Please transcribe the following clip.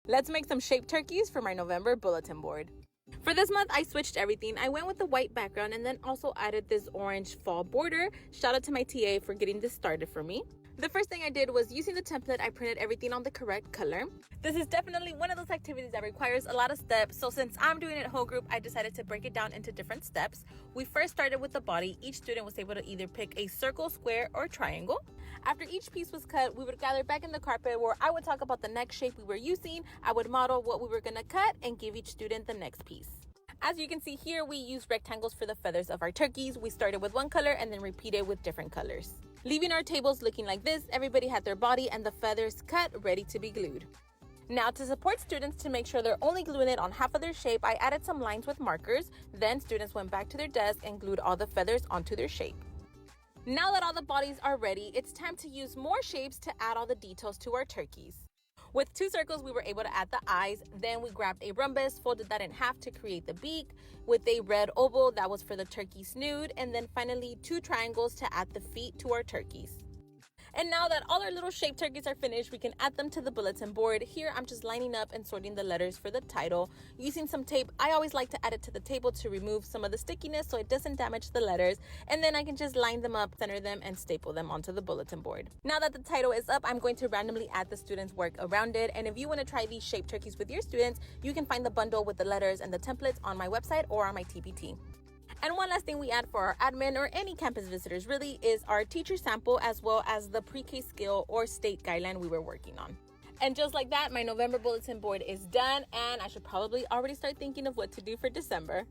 Let's make some shaped turkeys for my November bulletin board. For this month, I switched everything. I went with the white background and then also added this orange fall border. Shout out to my TA for getting this started for me. The first thing I did was using the template, I printed everything on the correct color. This is definitely one of those activities that requires a lot of steps. So since I'm doing it whole group, I decided to break it down into different steps. We first started with the body. Each student was able to either pick a circle, square, or triangle. After each piece was cut, we would gather back in the carpet where I would talk about the next shape we were using. I would model what we were gonna cut and give each student the next piece. As you can see here, we used rectangles for the feathers of our turkeys. We started with one color and then repeated with different colors. Leaving our tables looking like this, everybody had their body and the feathers cut, ready to be glued. Now, to support students to make sure they're only gluing it on half of their shape, I added some lines with markers. Then students went back to their desk and glued all the feathers onto their shape. Now that all the bodies are ready, it's time to use more shapes to add all the details to our turkeys. With 2 circles, we were able to add the eyes. Then we grabbed a rhombus, folded that in half to create the beak. With a red oval, that was for the turkey snood. And then finally 2 triangles to add the feet to our turkeys. And now that all our little shaped turkeys are finished, we can add them to the bulletin board. Here, I'm just lining up and sorting the letters for the title. Using some tape, I always like to add it to the table to remove some of the stickiness so it doesn't damage the letters. And then I can just line them up, center them, and staple them onto the bulletin board. Now that the title is up, I'm going to randomly add the students' work around it. And if you want to try these shaped turkeys with your students, you can find the bundle with the letters and the templates on my website or on my TPT. And one last thing we add for our admin or any campus visitors really is our teacher sample as well as the pre-K skill or state guideline we were working on. And just like that, my November bulletin board is done and I should probably already start thinking of what to do for December.